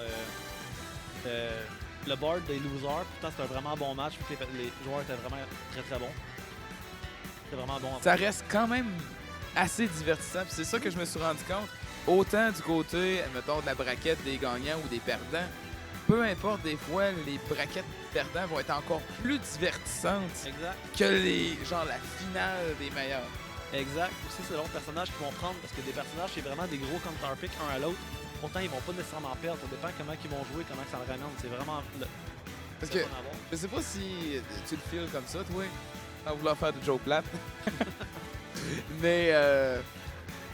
le board des losers. Pourtant, c'est un vraiment bon match. Vu que les joueurs étaient vraiment très très bons. C'était vraiment bon. Ça reste quand même assez divertissant. Puis c'est ça que je me suis rendu compte. Autant du côté, mettons, de la braquette des gagnants ou des perdants, peu importe, des fois, les braquettes perdants vont être encore plus divertissantes Exact. que la finale des meilleurs. Exact. Aussi, c'est l'autre personnage qu'ils vont prendre parce que des personnages, c'est vraiment des gros counterpicks un à l'autre. Pourtant, ils vont pas nécessairement perdre. Ça dépend comment ils vont jouer, comment ça le ramène. C'est vraiment Parce que je sais pas si tu le files comme ça, toi, en voulant faire de joke plate. Mais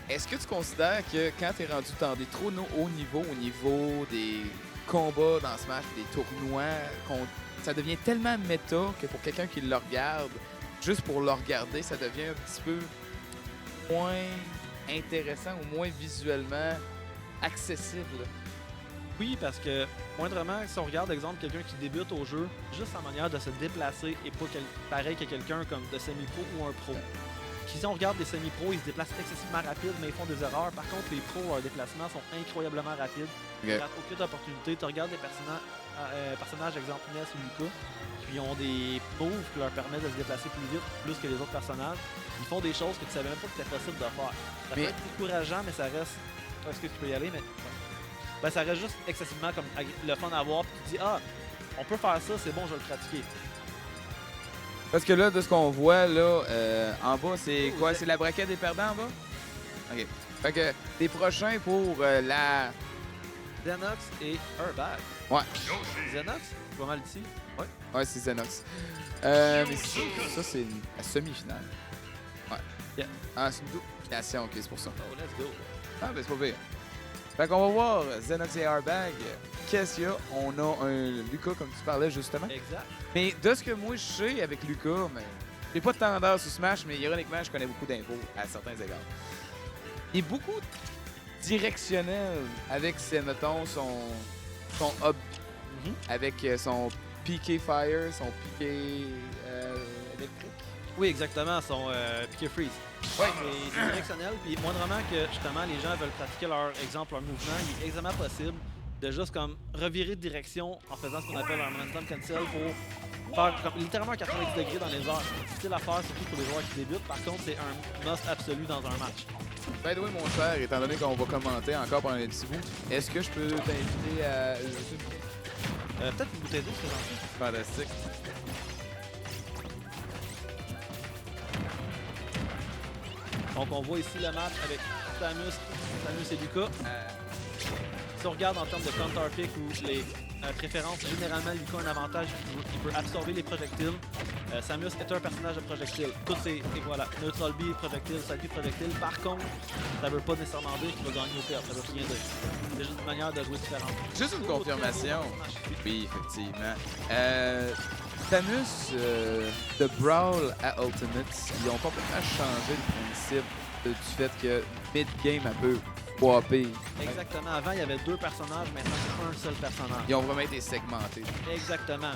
est-ce que tu considères que quand tu es rendu dans des trop hauts niveaux, au niveau des combats dans Smash, des tournois, ça devient tellement méta que pour quelqu'un qui le regarde, juste pour le regarder, ça devient un petit peu moins intéressant ou moins visuellement accessible? Oui, parce que moindrement, si on regarde, exemple, quelqu'un qui débute au jeu, juste sa manière de se déplacer est pas pareil que quelqu'un comme de semi-pro ou un pro. Puis si on regarde des semi-pros, ils se déplacent excessivement rapides, mais ils font des erreurs. Par contre, les pros, leurs déplacements sont incroyablement rapides. Ils ratent aucune opportunité. Tu regardes des personnages, exemple Ness ou Lucas, qui ont des moves qui leur permettent de se déplacer plus vite, plus que les autres personnages. Ils font des choses que tu savais même pas que c'était possible de faire. Ça peut être décourageant, mais ça reste... Est-ce que tu peux y aller? Mais ben, ça reste juste excessivement comme le fun à voir. Puis tu te dis, ah, on peut faire ça, c'est bon, je vais le pratiquer. Parce que là, de ce qu'on voit, là, en bas, c'est quoi? C'est la braquette des perdants en bas? OK. Fait que les prochains pour la... Xenox et Urbag. Ouais. Xenox, c'est pas mal ici. Ouais. Ouais, c'est Xenox. Mais ça, c'est la semi-finale. Ouais. Yeah. Ah, c'est une double-fination, OK, c'est pour ça. Oh, let's go. Ah, ben c'est pas pire. Fait qu'on va voir Xenox et Airbag. Qu'est-ce qu'il y a? On a un Lucas, comme tu parlais justement. Exact. Mais de ce que moi je sais avec Lucas, mais j'ai pas de tendance sur Smash, mais ironiquement, je connais beaucoup d'infos à certains égards. Il est beaucoup directionnel avec mettons, son hub, avec son piqué fire, son piqué électrique. Oui, exactement, son piqué freeze. Ouais. C'est directionnel, puis moindrement que justement les gens veulent pratiquer leur mouvement, il est extrêmement possible de juste comme revirer de direction en faisant ce qu'on appelle un momentum cancel pour faire comme, littéralement un 90 degrés dans les airs. C'est difficile à faire, surtout pour les joueurs qui débutent. Par contre, c'est un must absolu dans un match. By the way, mon cher, étant donné qu'on va commenter encore pendant un petit bout, est-ce que je peux t'inviter à... Peut-être une bouteille d'eau, c'est gentil. Fantastique. Donc on voit ici le match avec Samus et Lucas. Si on regarde en termes de counter pick ou les préférences, généralement Lucas a un avantage, il peut absorber les projectiles. Samus est un personnage de projectiles. Tout c'est, et voilà, Neutral B, projectile, Side B, projectile. Par contre, ça veut pas nécessairement dire qu'il va gagner au perdre, ça veut rien dire. C'est juste une manière de jouer différente. Juste une confirmation. Oui, effectivement. Samus de Brawl à Ultimates, ils ont complètement changé le principe du fait que mid-game un peu whoppé. Exactement. Avant, il y avait 2 personnages, maintenant c'est un seul personnage. Ils ont vraiment été segmentés. Exactement.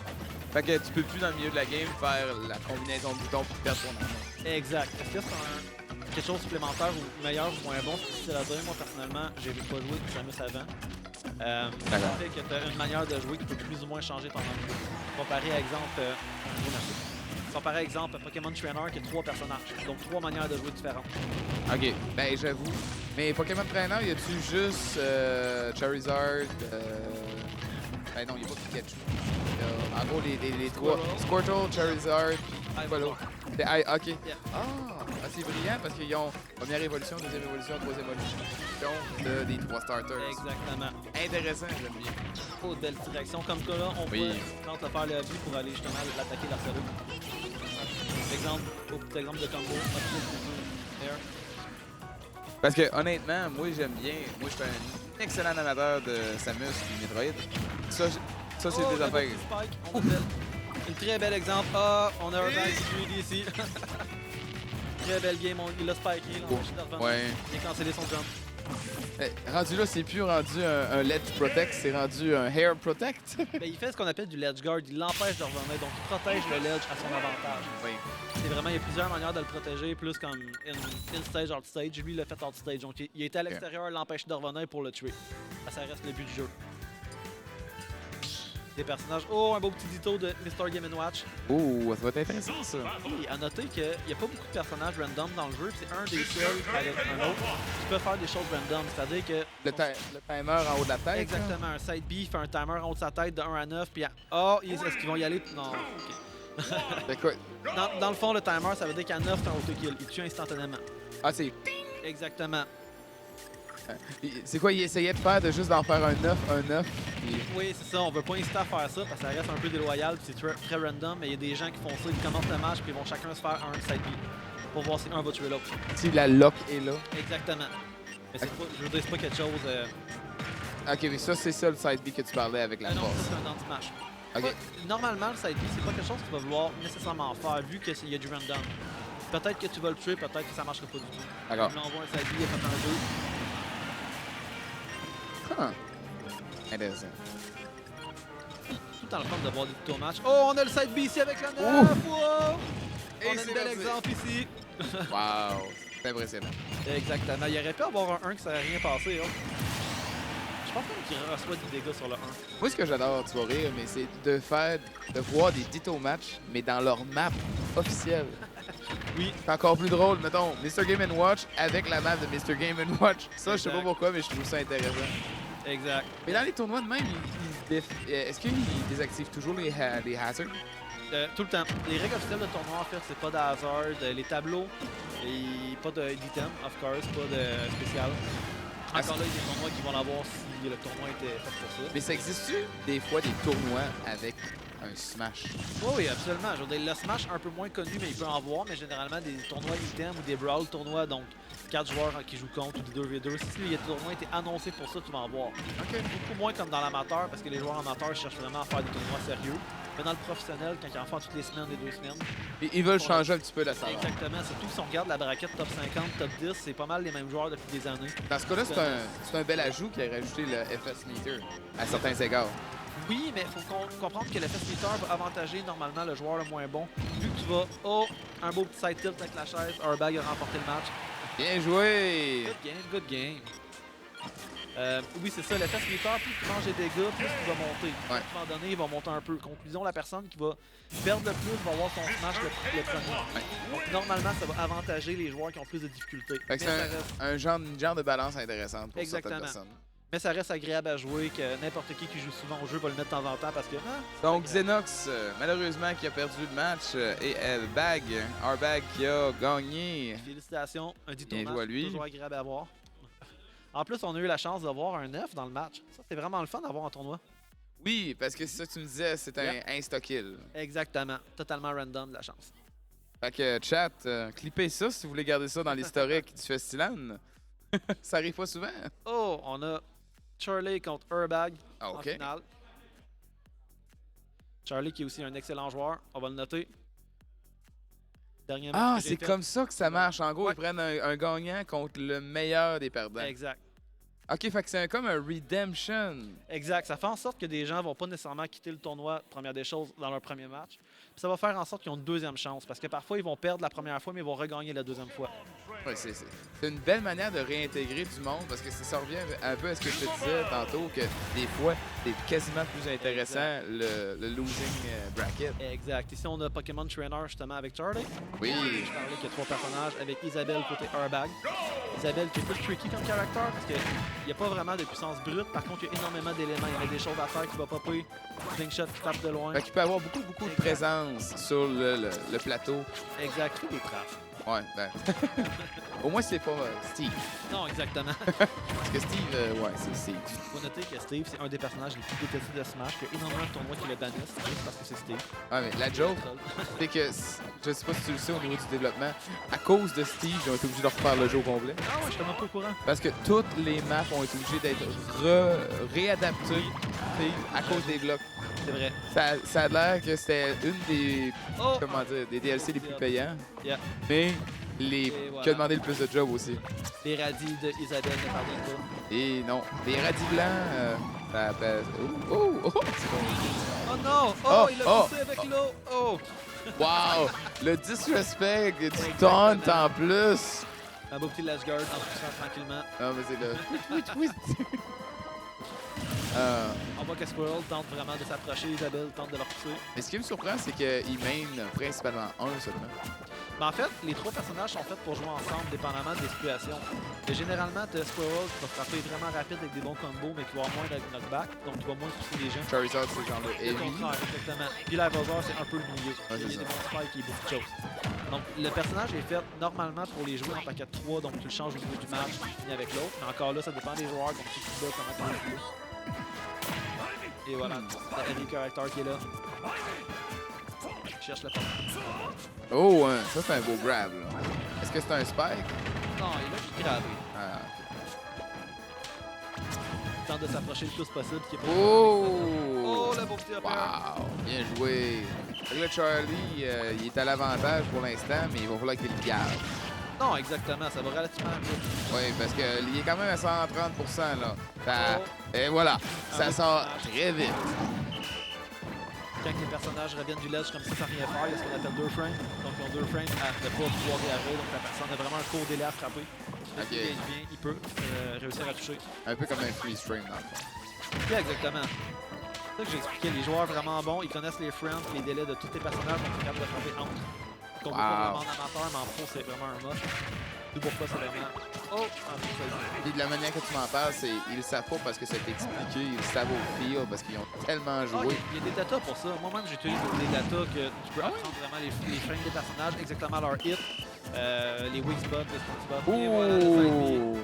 Fait que tu peux plus dans le milieu de la game faire la combinaison de boutons pour perdre ton arme. Exact. Est-ce que c'est quelque chose de supplémentaire ou meilleur ou moins bon? C'est difficile à dire. Moi, personnellement, j'ai pas joué de Samus avant. Ça fait que tu as une manière de jouer qui peut plus ou moins changer ton enjeu. Comparé à exemple, comparé à exemple Pokémon Trainer qui a 3 personnages. Donc 3 manières de jouer différentes. Ok, ben j'avoue. Mais Pokémon Trainer, y a-tu juste Charizard? Ben non, y a pas Pikachu. En gros, les 3. Squirtle, Charizard, quoi l'autre? Ok. Yeah. Ah, c'est brillant parce qu'ils ont première évolution, deuxième évolution, troisième évolution des 3 starters. Exactement. Intéressant, j'aime bien. Trop de belles directions. Comme ça, là, on Oui. tente de faire le but pour aller justement l'attaquer l'Arceus. Exemple, au petit exemple de combo. Parce que honnêtement, moi j'aime bien. Moi je suis un excellent amateur de Samus et Metroid. Ça c'est des affaires. Spike, on appelle. Une très belle exemple. Ah, on a un Greedy ici. Très belle game, il a spiké. Ouais. Il a cancellé son jump. Rendu là, c'est plus rendu un Ledge Protect, c'est rendu un Hair Protect. Ben, il fait ce qu'on appelle du Ledge Guard. Il l'empêche de revenir, donc il protège le Ledge à son avantage. Oui. C'est vraiment, il y a plusieurs manières de le protéger, plus comme in-stage, out-stage. Lui, il l'a fait out-stage. Donc il était à l'extérieur, l'empêche de revenir pour le tuer. Ça reste le but du jeu. Des personnages. Oh, un beau petit dito de Mr. Game & Watch. Oh, ça va être intéressant ça. Oui, à noter qu'il n'y a pas beaucoup de personnages random dans le jeu, c'est un des seuls avec un autre qui peut faire des choses random. C'est-à-dire que. Le timer en haut de la tête. Exactement, un side B fait un timer en haut de sa tête de 1 à 9, puis est-ce qu'ils vont y aller? Non, ok. De quoi? Dans le fond, le timer, ça veut dire qu'à 9, c'est un auto-kill. Il tue instantanément. Ah, c'est. Exactement. C'est quoi, il essayait de faire, de juste d'en faire un 9, puis... Oui, c'est ça. On veut pas inciter à faire ça parce que ça reste un peu déloyal, puis c'est très random, mais il y a des gens qui font ça, ils commencent le match, puis ils vont chacun se faire un side B pour voir si un va tuer l'autre. Si la lock est là. Exactement. Mais c'est pas, je veux dire, c'est pas quelque chose. Ok, mais ça, c'est ça le side B que tu parlais avec la non, ça, force. c'est un anti-match. Ok. Normalement, le side B, c'est pas quelque chose que tu vas vouloir nécessairement faire vu qu'il y a du random. Peut-être que tu vas le tuer, peut-être que ça marchera pas du tout. D'accord. On envoie un side B, il a fait un 2. Intéressant. Tout en le fun de voir des tutos match. Oh, on a le side B ici avec la 9! Wow! Et On a c'est un bel parti. exemple ici. Wow, c'est impressionnant. Exactement. Il aurait pu avoir un 1 qui serait rien passé. Hein. Je pense pas qu'il reçoit des dégâts sur le 1. Moi, ce que j'adore, tu vas rire, mais c'est de voir des ditto match, mais dans leur map officielle. Oui. C'est encore plus drôle, mettons, Mr. Game & Watch avec la map de Mr. Game & Watch. Ça, je sais pas Exact. pourquoi, mais je trouve ça intéressant. Exact. Mais dans les tournois de même, est-ce qu'ils désactivent toujours les hazards? Tout le temps. Les règles officielles de tournoi, en fait, c'est pas de hazard. Les tableaux, et pas d'item, of course, pas de spécial. Encore là, il y a des tournois qui vont l'avoir si le tournoi était fait pour ça. Mais ça existe-tu des fois des tournois avec un Smash? Oui, oui, absolument. Je veux dire, le Smash un peu moins connu, mais il peut en voir, mais généralement des tournois item ou des Brawl tournois, donc 4 joueurs qui jouent contre ou des 2v2. Si le tournoi était annoncé pour ça, tu vas en voir. Beaucoup moins comme dans l'amateur, parce que les joueurs amateurs cherchent vraiment à faire des tournois sérieux. Mais dans le professionnel, quand ils en font toutes les semaines, les 2 semaines. Ils veulent changer un petit peu la saveur. Exactement. Surtout si on regarde la braquette top 50, top 10, c'est pas mal les mêmes joueurs depuis des années. Dans ce cas-là, c'est un bel ajout qui a rajouté le FS Meter à certains égards. Oui, mais il faut comprendre que le FS Meter va avantager normalement le joueur le moins bon. Vu que tu vas, un beau petit side tilt avec la chaise, Urbag a remporté le match. Bien joué! Good game. Oui, c'est ça, le FS Meter, plus tu manges des dégâts, plus il va monter. À un moment donné, il va monter un peu. Conclusion, la personne qui va perdre le plus va avoir son smash le premier. Donc, normalement, ça va avantager les joueurs qui ont plus de difficultés. Fait que c'est un genre de balance intéressante pour Exactement. certaines personnes. Mais ça reste agréable à jouer, que n'importe qui joue souvent au jeu va le mettre de temps en temps parce que... Donc Xenox, malheureusement, qui a perdu le match, et Bag, R-Bag, qui a gagné. Félicitations, un dit Bien tournage, joué à lui. toujours agréable à voir. En plus, on a eu la chance de voir un 9 dans le match. Ça, c'est vraiment le fun d'avoir en tournoi. Oui, parce que c'est ça que tu me disais, c'est un insta-kill. Exactement, totalement random, la chance. Fait que chat, clippez ça si vous voulez garder ça dans l'historique du festival. Ça arrive pas souvent. Oh, on a Charlie contre Urbag Ah, en OK. finale. Charlie qui est aussi un excellent joueur, on va le noter. Dernier match Ah, que j'ai c'est fait. comme ça que ça marche. En gros, Ouais. ils prennent un gagnant contre le meilleur des perdants. Exact. OK, fait que c'est comme un redemption. Exact. Ça fait en sorte que des gens vont pas nécessairement quitter le tournoi, première des choses, dans leur premier match. Puis ça va faire en sorte qu'ils ont une deuxième chance. Parce que parfois, ils vont perdre la première fois, mais ils vont regagner la deuxième fois. Ouais, c'est une belle manière de réintégrer du monde parce que ça revient un peu à ce que je te disais tantôt, que des fois, c'est quasiment plus intéressant le losing bracket. Exact. Ici, on a Pokémon Trainer justement avec Charlie. Oui. Je parlais qu'il y a 3 personnages avec Isabelle côté Urbag. Isabelle qui est plus tricky comme caractère parce qu'il n'y a pas vraiment de puissance brute. Par contre, il y a énormément d'éléments. Il y a des choses à faire qui va popper. Slingshot qui tape de loin. Fait qu'il peut avoir beaucoup de présence sur le plateau. Exact. Fait des trappes. Ouais, ben. Au moins, c'est pas Steve. Non, exactement. Parce que Steve, ouais, c'est Steve. Faut noter que Steve, c'est un des personnages les plus détestés de Smash. Il y a énormément de tournois qui le bannissent juste parce que c'est Steve. Ouais, mais la joke, c'est que, je sais pas si tu le sais au niveau du développement, à cause de Steve, ils ont été obligés de refaire le jeu au complet. Ah ouais, je suis tellement pas au courant. Parce que toutes les maps ont été obligées d'être réadaptées à cause des blocs. C'est vrai. Ça a l'air que c'était une des, Oh! comment dire, des DLC les plus payants, Yeah. mais Et voilà. qui a demandé le plus de job aussi. Les radis de Isabelle ne parviennent pas. Et non, les radis blancs, oh, c'est bon. Oh non! Oh, Oh, il a oh, poussé avec l'eau! Oh! Wow! Le disrespect du taunt en plus! Un beau petit lash guard en poussant tranquillement. Non, mais c'est le tweet. On voit que Squirrel tente vraiment de s'approcher. Isabelle tente de le repousser. Mais ce qui me surprend, c'est qu'il main principalement un seulement. Mais en fait, les 3 personnages sont faits pour jouer ensemble, dépendamment des situations. Et généralement, tu as Squirrel qui va frapper vraiment rapide avec des bons combos, mais qui va avoir moins de knockback, donc qui va moins pousser les gens. Charizard, c'est genre le Le heavy. contraire, exactement. Puis Larvazor, c'est un peu le milieu. Ouais, Il y a c'est des ça. bons spikes et beaucoup de choses. Donc, le personnage est fait normalement pour les jouer en paquet de 3, donc tu le changes au niveau du match, tu finis avec l'autre. Mais encore là, ça dépend des joueurs, comme tu dis là, comment tu le joues. Et voilà, le heavy character qui est là. Je cherche le personnage. Oh, ça c'est un beau grab, là. Est-ce que c'est un spike? Non, il est là qui grave. Ah. Il tente de s'approcher le plus possible. Qui est pas Oh! Oh, le beau petit upper. Wow! Bien joué! Fait que là, Charlie, il est à l'avantage pour l'instant, mais il va falloir qu'il le garde. Non, exactement, ça va relativement vite. Oui, parce qu'il est quand même à 130 là. Ça- Oh. Et voilà, Un ça beau sort personnage. très vite. Quand les personnages reviennent du ledge comme ça sans rien faire, il y a ce qu'on appelle 2 frames. Donc ils ont 2 frames à ne pas pouvoir réagir, donc la personne a vraiment un court délai à frapper. Là, Ok. s'il gagne bien, il peut réussir à toucher. Un peu comme un freeze frame, dans le fond. Yeah, exactement. C'est ça que j'expliquais, les joueurs vraiment bons, ils connaissent les frames, les délais de tous les personnages, donc ils sont capables de frapper entre. Donc on peut pas Wow. vraiment en amateur, mais en pro, c'est vraiment un must. D'où pourquoi c'est vraiment... Oh! Ah, Et de la manière que tu m'en parles, c'est ils le savent pas parce que ça a été expliqué, ils le savent au feel parce qu'ils ont tellement Ah, joué. il y a des datas pour ça. Moi-même, j'utilise des datas que tu peux apprendre vraiment les frames des personnages, exactement leur hit, les weak spots, les strong spots. Et voilà, le side B. Ouh!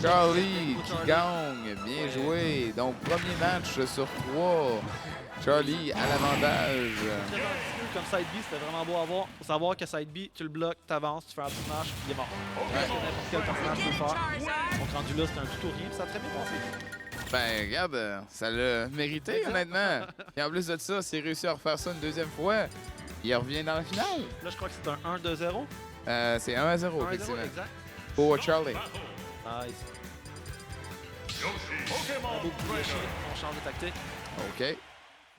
Charlie qui Charlie. gagne, bien Ouais. joué. Donc premier match sur 3. Charlie à l'avantage. Très ambitieux comme side B, c'était vraiment beau à voir. Faut savoir que side B, tu le bloques, t'avances, tu fais un petit match, il est mort. N'importe quel personnage peut le faire. Donc rendu là, c'était un tout ou rien, puis ça a très bien passé. Ben regarde, ça l'a mérité honnêtement. Et en plus de ça, s'il réussit à refaire ça une deuxième fois, il revient dans la finale. Là, je crois que c'est un 1-2-0. C'est 1-0 1-0, effectivement. exact. Pour Charlie. Nice. Un beau petit Yoshi, on change de tactique. OK.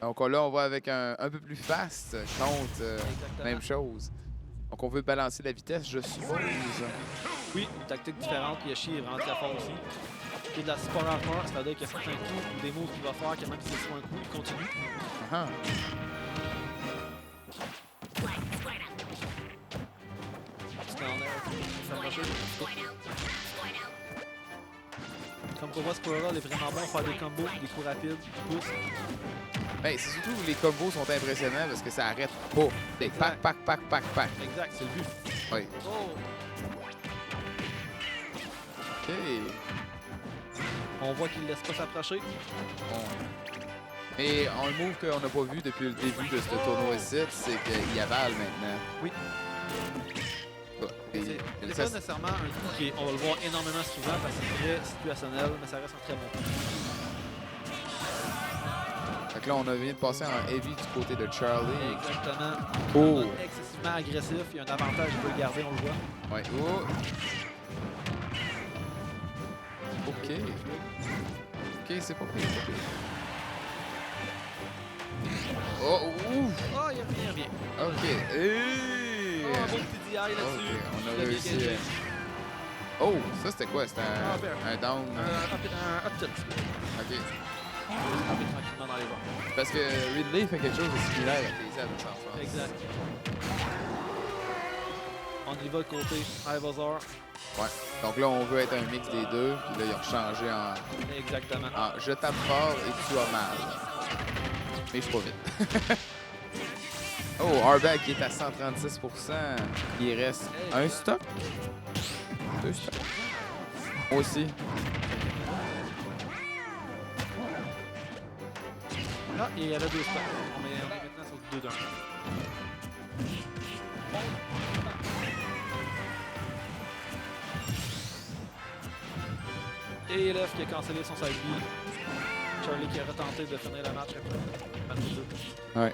Donc là, on va avec un peu plus fast contre Exactement. même chose. Donc on veut balancer la vitesse, je suppose. Oui, une tactique différente. Yoshi est vraiment très fort aussi. Et de la support armor, c'est-à-dire qu'il y a certains coups ou des moves qu'il va faire, que même s'il soit un coup, il continue. Ah. C'était en l'air, s'approcher. Comme pour moi, Squirrel est vraiment bon à faire des combos, des coups rapides, des pouces. Ben, c'est surtout que les combos sont impressionnants parce que ça arrête pas. Des pack, pack, pack, pack, pack. Exact, c'est le but. Oui. Oh! OK. On voit qu'il ne laisse pas s'approcher. Bon. Et un move qu'on n'a pas vu depuis le début de ce tournoi-ci, c'est qu'il avale maintenant. Oui. Bah, et- C'est ça, pas nécessairement un coup qui est, on va le voir énormément souvent parce que c'est très situationnel, mais ça reste un très bon coup. fait que là, on vient de passer en heavy du côté de Charlie. Exactement. Oh! Excessivement agressif. Il y a un avantage, il peut le garder, on le voit. Ouais. Oh! OK. OK, c'est pas pire. c'est pas pire. Oh! Ouf! Oh, il revient. OK. Hey! Oh, un beau petit DI là-dessus. OK, on a Il a bien réussi. gagé. Oh! Ça, c'était quoi? C'était Ah, ben, un down. Un up tilt. OK. Frapper tranquillement dans les bords. Parce que Ridley fait quelque chose de similaire à TZ à sans force. Exact. On y va côté Ivazar. Ouais. Donc là, on veut être un mix des deux. Puis là, ils ont changé Exactement. en je tape fort et tu as mal. Mais je suis pas vite. Oh, Arbag qui est à 136%. Il reste un stock. 2 stocks. Moi aussi. Ah, et il y avait 2 stocks. On est maintenant sur 2 d'un. Et Elef qui a cancellé son side B. Charlie qui a retenté de finir la match après. Ouais.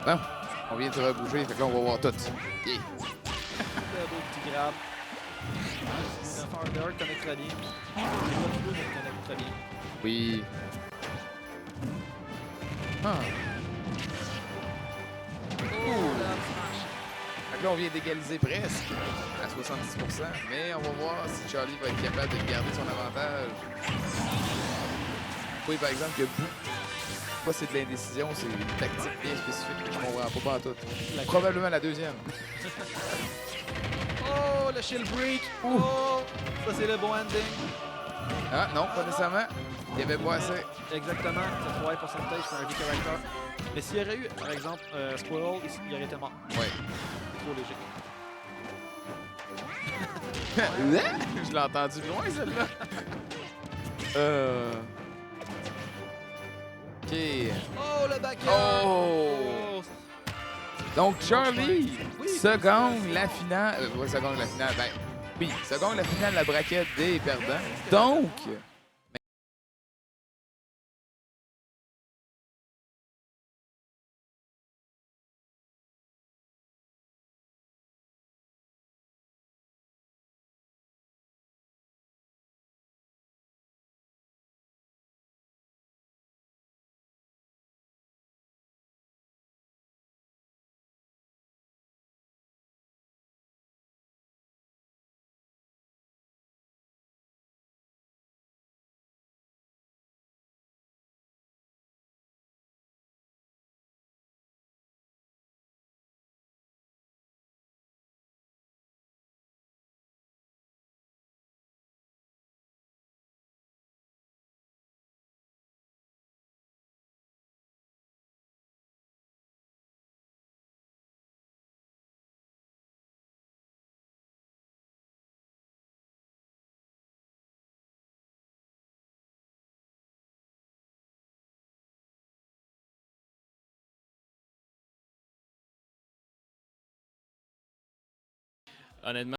Bon, on vient de se rebouger, fait que là, on va voir tout. Yeah. Très beau petit grab. Le Farder connecte très bien. Il pas de bleu, mais il connecte très bien. Oui. Ah. Oh, la smash. Fait que là, on vient d'égaliser presque à 70%, mais on va voir si Charlie va être capable de garder son avantage. Oui, par exemple, il y a beaucoup. Pas c'est de l'indécision, c'est une tactique bien spécifique que je comprends pas en tout. Probablement la deuxième. Oh, le shield break. Oh, ça c'est le bon ending. Ah non, pas nécessairement. Il y avait pas assez. Exactement, c'est 3 pourcentage pour un V-Character. Mais s'il y aurait eu, par exemple, Squirrel, il aurait été mort. Ouais. C'est trop léger. Je l'ai entendu loin, celle-là. OK. Oh, le back Oh! Donc, Charlie se gagne la finale. Ouais, se gagne la finale. Ben, oui, se gagne la finale de la braquette des perdants. Donc, Honnêtement,